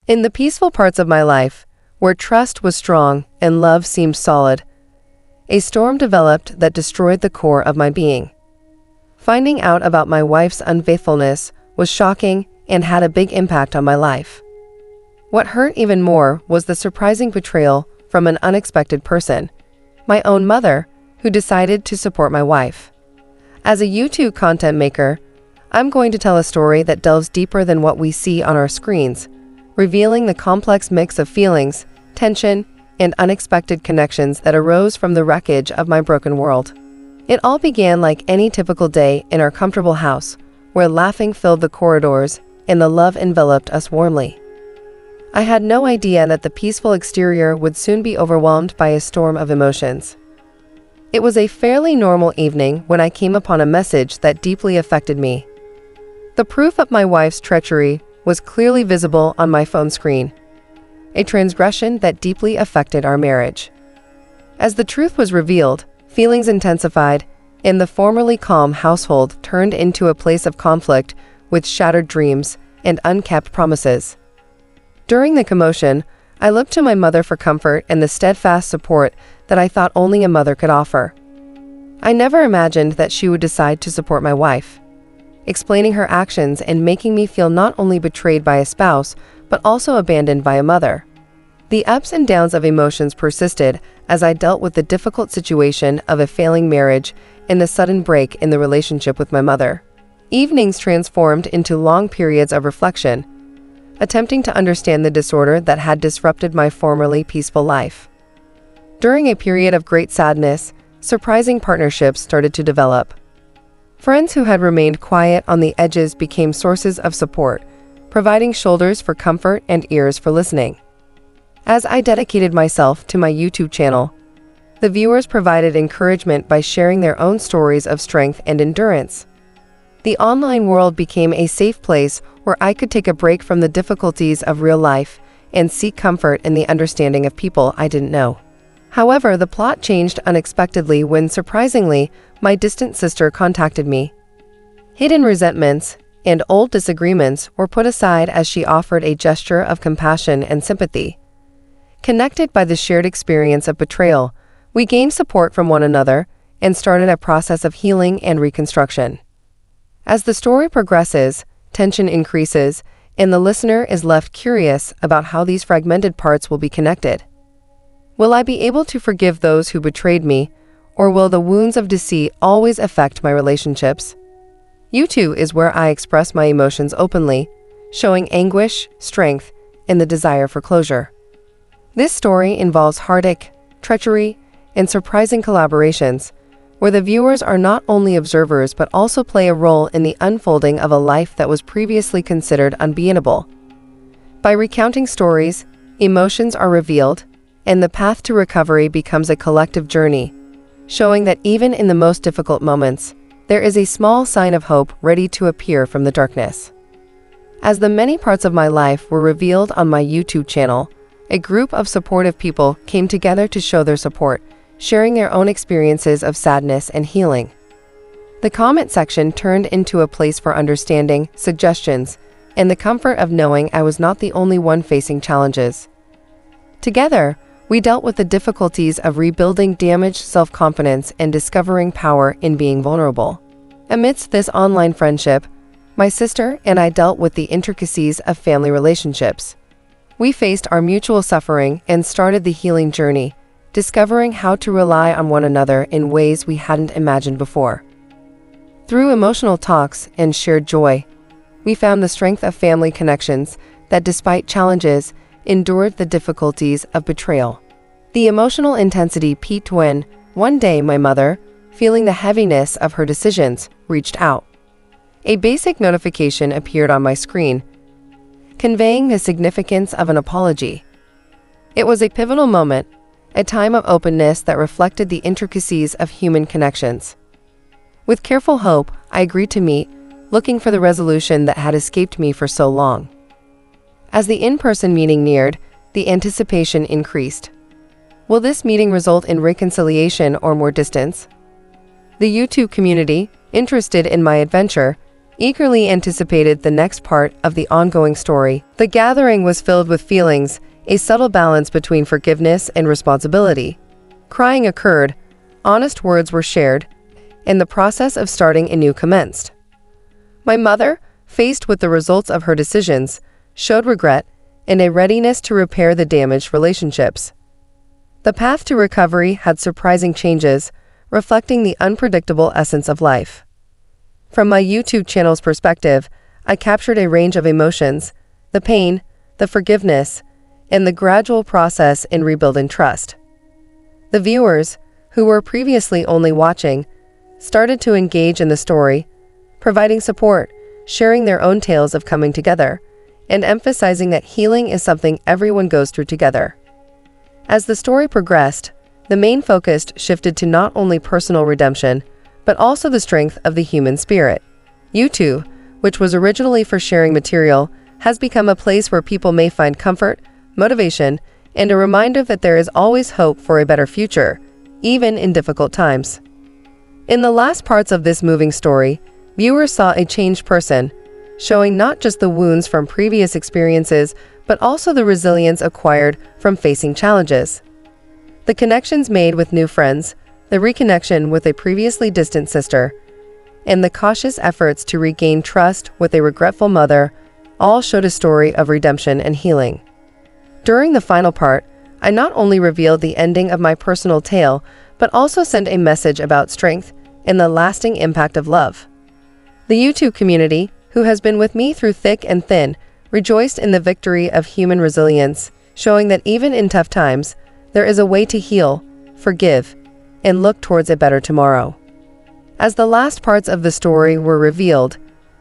In the peaceful parts of my life, where trust was strong and love seemed solid, a storm developed that destroyed the core of my being. Finding out about my wife's unfaithfulness was shocking and had a big impact on my life. What hurt even more was the surprising betrayal from an unexpected person, my own mother, who decided to support my wife. As a YouTube content maker, I'm going to tell a story that delves deeper than what we see on our screens, revealing the complex mix of feelings, tension, and unexpected connections that arose from the wreckage of my broken world. It all began like any typical day in our comfortable house, where laughing filled the corridors and the love enveloped us warmly. I had no idea that the peaceful exterior would soon be overwhelmed by a storm of emotions. It was a fairly normal evening when I came upon a message that deeply affected me. The proof of my wife's treachery was clearly visible on my phone screen, a transgression that deeply affected our marriage. As the truth was revealed, feelings intensified, and the formerly calm household turned into a place of conflict with shattered dreams and unkept promises. During the commotion, I looked to my mother for comfort and the steadfast support that I thought only a mother could offer. I never imagined that she would decide to support my wife, explaining her actions and making me feel not only betrayed by a spouse, but also abandoned by a mother. The ups and downs of emotions persisted as I dealt with the difficult situation of a failing marriage and the sudden break in the relationship with my mother. Evenings transformed into long periods of reflection, attempting to understand the disorder that had disrupted my formerly peaceful life. During a period of great sadness, surprising partnerships started to develop. Friends who had remained quiet on the edges became sources of support, providing shoulders for comfort and ears for listening. As I dedicated myself to my YouTube channel, the viewers provided encouragement by sharing their own stories of strength and endurance. The online world became a safe place where I could take a break from the difficulties of real life and seek comfort in the understanding of people I didn't know. However, the plot changed unexpectedly when, surprisingly, my distant sister contacted me. Hidden resentments and old disagreements were put aside as she offered a gesture of compassion and sympathy. Connected by the shared experience of betrayal, we gained support from one another and started a process of healing and reconstruction. As the story progresses, tension increases, and the listener is left curious about how these fragmented parts will be connected. Will I be able to forgive those who betrayed me, or will the wounds of deceit always affect my relationships? YouTube is where I express my emotions openly, showing anguish, strength, and the desire for closure. This story involves heartache, treachery, and surprising collaborations, where the viewers are not only observers but also play a role in the unfolding of a life that was previously considered unbeatable. By recounting stories, emotions are revealed, and the path to recovery becomes a collective journey, showing that even in the most difficult moments, there is a small sign of hope ready to appear from the darkness. As the many parts of my life were revealed on my YouTube channel, a group of supportive people came together to show their support, sharing their own experiences of sadness and healing. The comment section turned into a place for understanding, suggestions, and the comfort of knowing I was not the only one facing challenges. Together, we dealt with the difficulties of rebuilding damaged self-confidence and discovering power in being vulnerable. Amidst this online friendship, my sister and I dealt with the intricacies of family relationships. We faced our mutual suffering and started the healing journey, discovering how to rely on one another in ways we hadn't imagined before. Through emotional talks and shared joy, we found the strength of family connections that, despite challenges, endured the difficulties of betrayal. The emotional intensity peaked when, one day, my mother, feeling the heaviness of her decisions, reached out. A basic notification appeared on my screen, conveying the significance of an apology. It was a pivotal moment, a time of openness that reflected the intricacies of human connections. With careful hope, I agreed to meet, looking for the resolution that had escaped me for so long. As the in-person meeting neared, the anticipation increased. Will this meeting result in reconciliation or more distance? The YouTube community, interested in my adventure, eagerly anticipated the next part of the ongoing story. The gathering was filled with feelings, a subtle balance between forgiveness and responsibility. Crying occurred, honest words were shared, and the process of starting anew commenced. My mother, faced with the results of her decisions, showed regret and a readiness to repair the damaged relationships. The path to recovery had surprising changes, reflecting the unpredictable essence of life. From my YouTube channel's perspective, I captured a range of emotions: the pain, the forgiveness, and the gradual process in rebuilding trust. The viewers, who were previously only watching, started to engage in the story, providing support, sharing their own tales of coming together, and emphasizing that healing is something everyone goes through together. As the story progressed, the main focus shifted to not only personal redemption, but also the strength of the human spirit. YouTube, which was originally for sharing material, has become a place where people may find comfort, motivation, and a reminder that there is always hope for a better future, even in difficult times. In the last parts of this moving story, viewers saw a changed person, showing not just the wounds from previous experiences, but also the resilience acquired from facing challenges. The connections made with new friends, the reconnection with a previously distant sister, and the cautious efforts to regain trust with a regretful mother all showed a story of redemption and healing. During the final part, I not only revealed the ending of my personal tale, but also sent a message about strength and the lasting impact of love. The YouTube community, who has been with me through thick and thin, rejoiced in the victory of human resilience, showing that even in tough times, there is a way to heal, forgive, and look towards a better tomorrow. As the last parts of the story were revealed,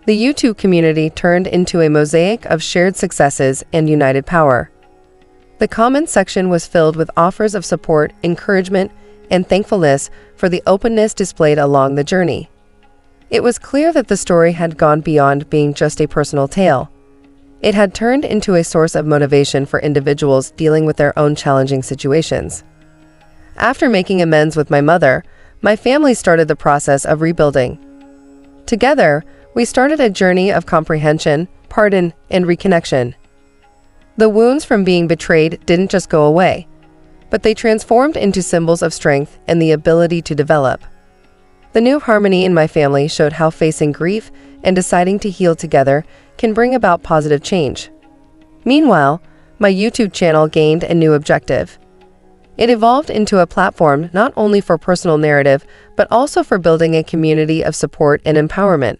the YouTube community turned into a mosaic of shared successes and united power. The comment section was filled with offers of support, encouragement, and thankfulness for the openness displayed along the journey. It was clear that the story had gone beyond being just a personal tale. It had turned into a source of motivation for individuals dealing with their own challenging situations. After making amends with my mother, my family started the process of rebuilding. Together, we started a journey of comprehension, pardon, and reconnection. The wounds from being betrayed didn't just go away, but they transformed into symbols of strength and the ability to develop. The new harmony in my family showed how facing grief and deciding to heal together can bring about positive change. Meanwhile, my YouTube channel gained a new objective. It evolved into a platform not only for personal narrative, but also for building a community of support and empowerment.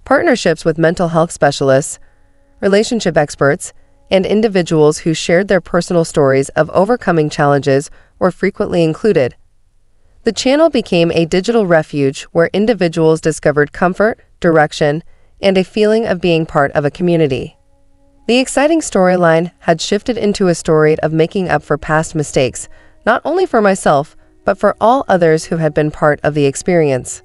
Partnerships with mental health specialists, relationship experts, and individuals who shared their personal stories of overcoming challenges were frequently included. The channel became a digital refuge where individuals discovered comfort, direction, and a feeling of being part of a community. The exciting storyline had shifted into a story of making up for past mistakes, not only for myself, but for all others who had been part of the experience.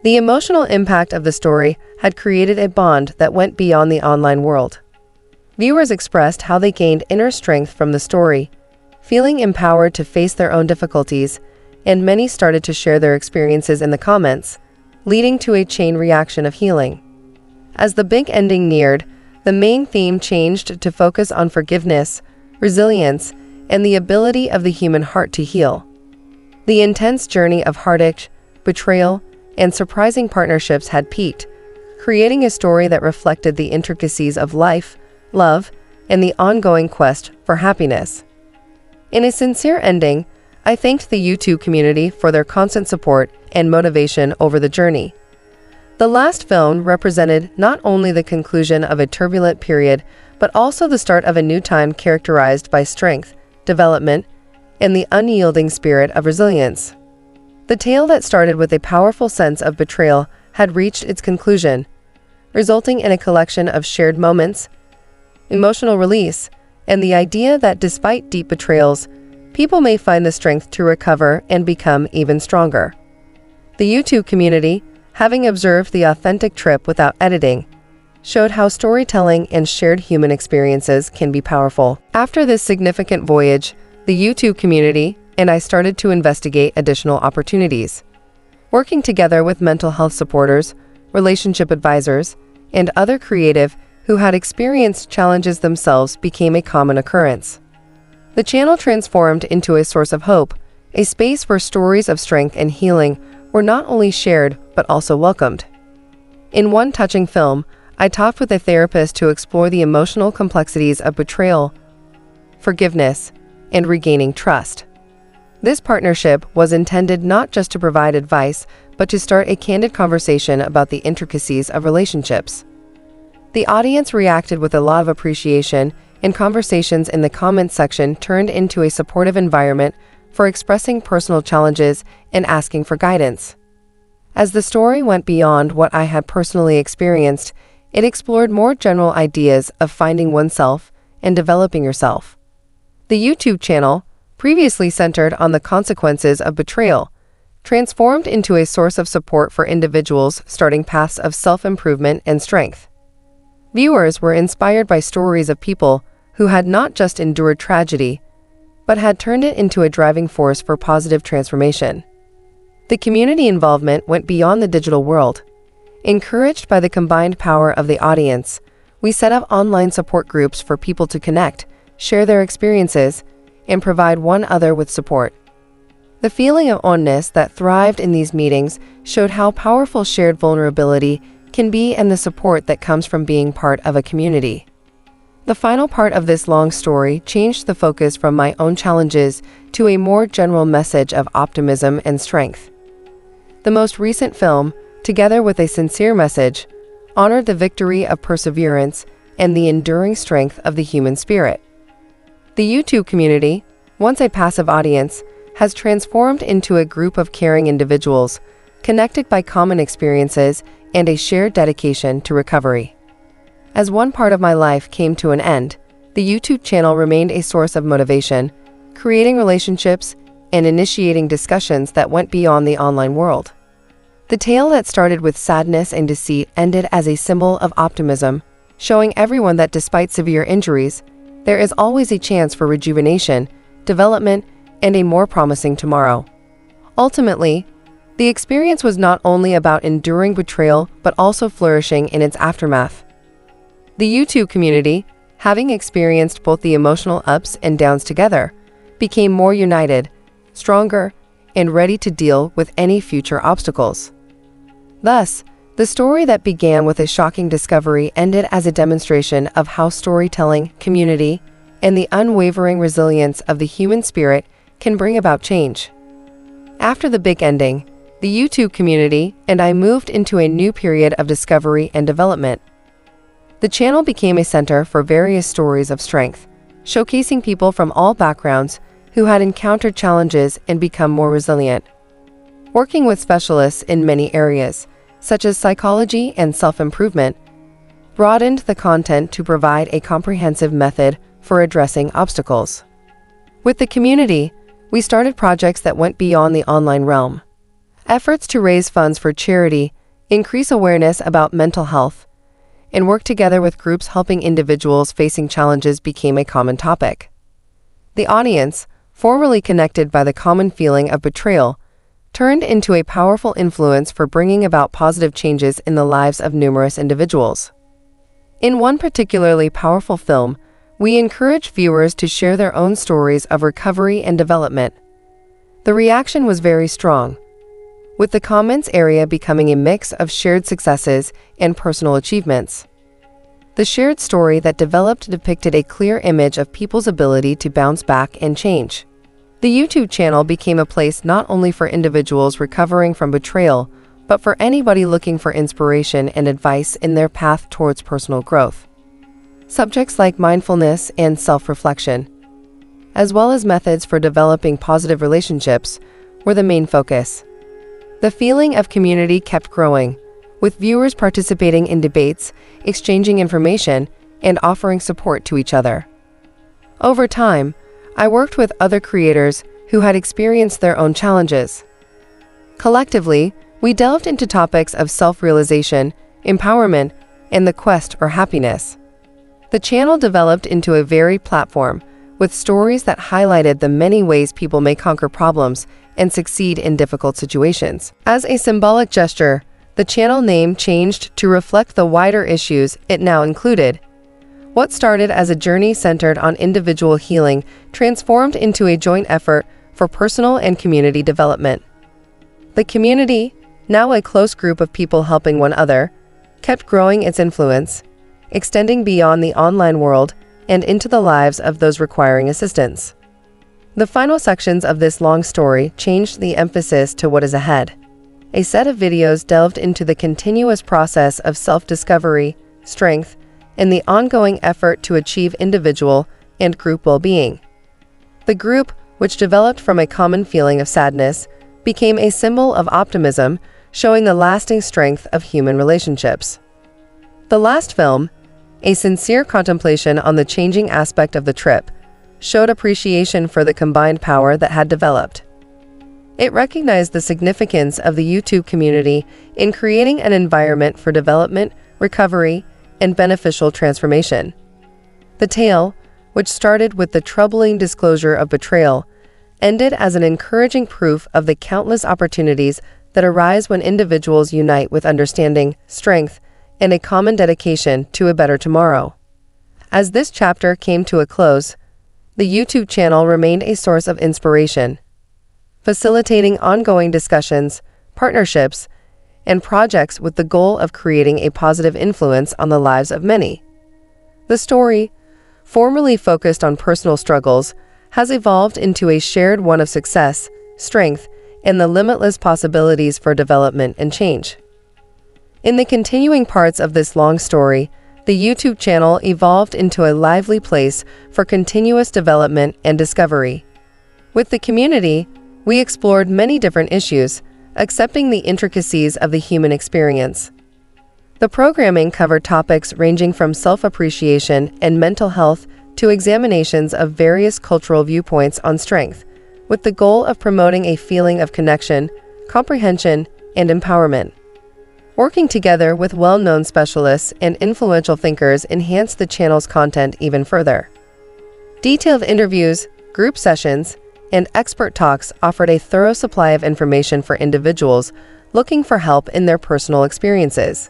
The emotional impact of the story had created a bond that went beyond the online world. Viewers expressed how they gained inner strength from the story, feeling empowered to face their own difficulties, and many started to share their experiences in the comments, leading to a chain reaction of healing. As the big ending neared, the main theme changed to focus on forgiveness, resilience, and the ability of the human heart to heal. The intense journey of heartache, betrayal, and surprising partnerships had peaked, creating a story that reflected the intricacies of life, love, and the ongoing quest for happiness. In a sincere ending, I thanked the YouTube community for their constant support and motivation over the journey. The last film represented not only the conclusion of a turbulent period, but also the start of a new time characterized by strength, development, and the unyielding spirit of resilience. The tale that started with a powerful sense of betrayal had reached its conclusion, resulting in a collection of shared moments, emotional release, and the idea that despite deep betrayals, people may find the strength to recover and become even stronger. The YouTube community, having observed the authentic trip without editing, showed how storytelling and shared human experiences can be powerful. After this significant voyage, the YouTube community and I started to investigate additional opportunities. Working together with mental health supporters, relationship advisors, and other creative who had experienced challenges themselves became a common occurrence. The channel transformed into a source of hope, a space where stories of strength and healing were not only shared but also welcomed. In one touching film, I talked with a therapist to explore the emotional complexities of betrayal, forgiveness, and regaining trust. This partnership was intended not just to provide advice, but to start a candid conversation about the intricacies of relationships. The audience reacted with a lot of appreciation, and conversations in the comments section turned into a supportive environment for expressing personal challenges and asking for guidance. As the story went beyond what I had personally experienced, it explored more general ideas of finding oneself and developing yourself. The YouTube channel, previously centered on the consequences of betrayal, transformed into a source of support for individuals starting paths of self-improvement and strength. Viewers were inspired by stories of people who had not just endured tragedy, but had turned it into a driving force for positive transformation. The community involvement went beyond the digital world. Encouraged by the combined power of the audience, we set up online support groups for people to connect, share their experiences, and provide one another with support. The feeling of oneness that thrived in these meetings showed how powerful shared vulnerability can be and the support that comes from being part of a community. The final part of this long story changed the focus from my own challenges to a more general message of optimism and strength. The most recent film, together with a sincere message, honored the victory of perseverance and the enduring strength of the human spirit. The YouTube community, once a passive audience, has transformed into a group of caring individuals, connected by common experiences and a shared dedication to recovery. As one part of my life came to an end, the YouTube channel remained a source of motivation, creating relationships and initiating discussions that went beyond the online world. The tale that started with sadness and deceit ended as a symbol of optimism, showing everyone that despite severe injuries, there is always a chance for rejuvenation, development, and a more promising tomorrow. Ultimately, the experience was not only about enduring betrayal but also flourishing in its aftermath. The YouTube community, having experienced both the emotional ups and downs together, became more united, stronger, and ready to deal with any future obstacles. Thus, the story that began with a shocking discovery ended as a demonstration of how storytelling, community, and the unwavering resilience of the human spirit can bring about change. After the big ending, the YouTube community and I moved into a new period of discovery and development. The channel became a center for various stories of strength, showcasing people from all backgrounds who had encountered challenges and become more resilient. Working with specialists in many areas, such as psychology and self-improvement, broadened the content to provide a comprehensive method for addressing obstacles. With the community, we started projects that went beyond the online realm. Efforts to raise funds for charity, increase awareness about mental health, and work together with groups helping individuals facing challenges became a common topic. The audience, formerly connected by the common feeling of betrayal, turned into a powerful influence for bringing about positive changes in the lives of numerous individuals. In one particularly powerful film, we encouraged viewers to share their own stories of recovery and development. The reaction was very strong, with the comments area becoming a mix of shared successes and personal achievements. The shared story that developed depicted a clear image of people's ability to bounce back and change. The YouTube channel became a place not only for individuals recovering from betrayal, but for anybody looking for inspiration and advice in their path towards personal growth. Subjects like mindfulness and self-reflection, as well as methods for developing positive relationships, were the main focus. The feeling of community kept growing, with viewers participating in debates, exchanging information, and offering support to each other. Over time, I worked with other creators who had experienced their own challenges. Collectively, we delved into topics of self-realization, empowerment, and the quest for happiness. The channel developed into a varied platform, with stories that highlighted the many ways people may conquer problems and succeed in difficult situations. As a symbolic gesture, the channel name changed to reflect the wider issues it now included. What started as a journey centered on individual healing transformed into a joint effort for personal and community development. The community, now a close group of people helping one another, kept growing its influence, extending beyond the online world and into the lives of those requiring assistance. The final sections of this long story changed the emphasis to what is ahead. A set of videos delved into the continuous process of self-discovery, strength, and the ongoing effort to achieve individual and group well-being. The group, which developed from a common feeling of sadness, became a symbol of optimism, showing the lasting strength of human relationships. The last film, a sincere contemplation on the changing aspect of the trip, showed appreciation for the combined power that had developed. It recognized the significance of the YouTube community in creating an environment for development, recovery, and beneficial transformation. The tale, which started with the troubling disclosure of betrayal, ended as an encouraging proof of the countless opportunities that arise when individuals unite with understanding, strength, and a common dedication to a better tomorrow. As this chapter came to a close, the YouTube channel remained a source of inspiration, facilitating ongoing discussions, partnerships, and projects with the goal of creating a positive influence on the lives of many. The story, formerly focused on personal struggles, has evolved into a shared one of success, strength, and the limitless possibilities for development and change. In the continuing parts of this long story, the YouTube channel evolved into a lively place for continuous development and discovery. With the community, we explored many different issues, accepting the intricacies of the human experience. The programming covered topics ranging from self-appreciation and mental health to examinations of various cultural viewpoints on strength, with the goal of promoting a feeling of connection, comprehension, and empowerment. Working together with well-known specialists and influential thinkers enhanced the channel's content even further. Detailed interviews, group sessions, and expert talks offered a thorough supply of information for individuals looking for help in their personal experiences.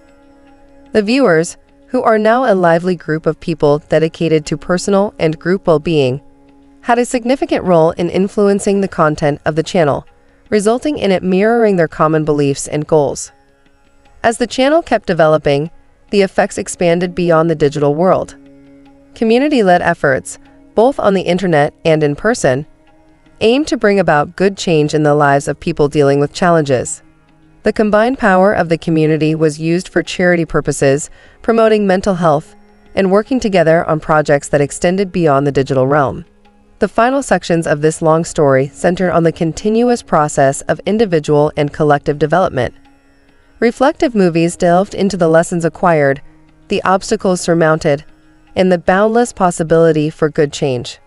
The viewers, who are now a lively group of people dedicated to personal and group well-being, had a significant role in influencing the content of the channel, resulting in it mirroring their common beliefs and goals. As the channel kept developing, the effects expanded beyond the digital world. Community-led efforts, both on the internet and in person, aimed to bring about good change in the lives of people dealing with challenges. The combined power of the community was used for charity purposes, promoting mental health, and working together on projects that extended beyond the digital realm. The final sections of this long story centered on the continuous process of individual and collective development. Reflective movies delved into the lessons acquired, the obstacles surmounted, and the boundless possibility for good change.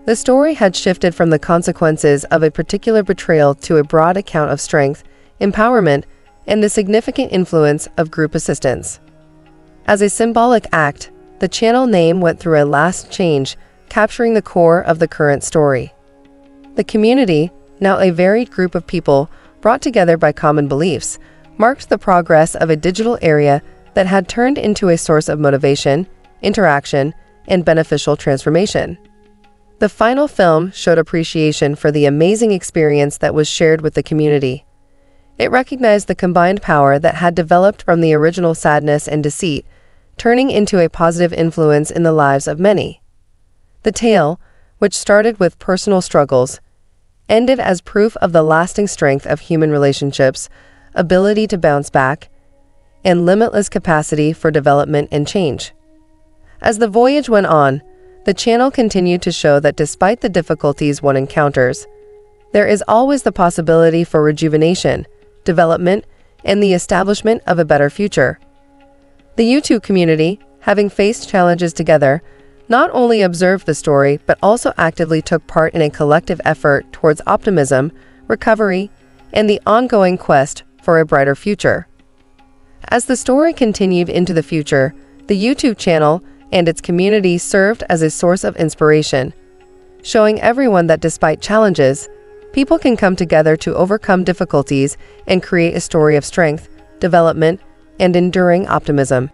The story had shifted from the consequences of a particular betrayal to a broad account of strength, empowerment, and the significant influence of group assistance. As a symbolic act, the channel name went through a last change, capturing the core of the current story. The community, now a varied group of people brought together by common beliefs, marked the progress of a digital area that had turned into a source of motivation, interaction, and beneficial transformation. The final film showed appreciation for the amazing experience that was shared with the community. It recognized the combined power that had developed from the original sadness and deceit, turning into a positive influence in the lives of many. The tale, which started with personal struggles, ended as proof of the lasting strength of human relationships, ability to bounce back, and limitless capacity for development and change. As the voyage went on, the channel continued to show that despite the difficulties one encounters, there is always the possibility for rejuvenation, development, and the establishment of a better future. The YouTube community, having faced challenges together, not only observed the story but also actively took part in a collective effort towards optimism, recovery, and the ongoing quest for a brighter future. As the story continued into the future, the YouTube channel and its community served as a source of inspiration, showing everyone that despite challenges, people can come together to overcome difficulties and create a story of strength, development, and enduring optimism.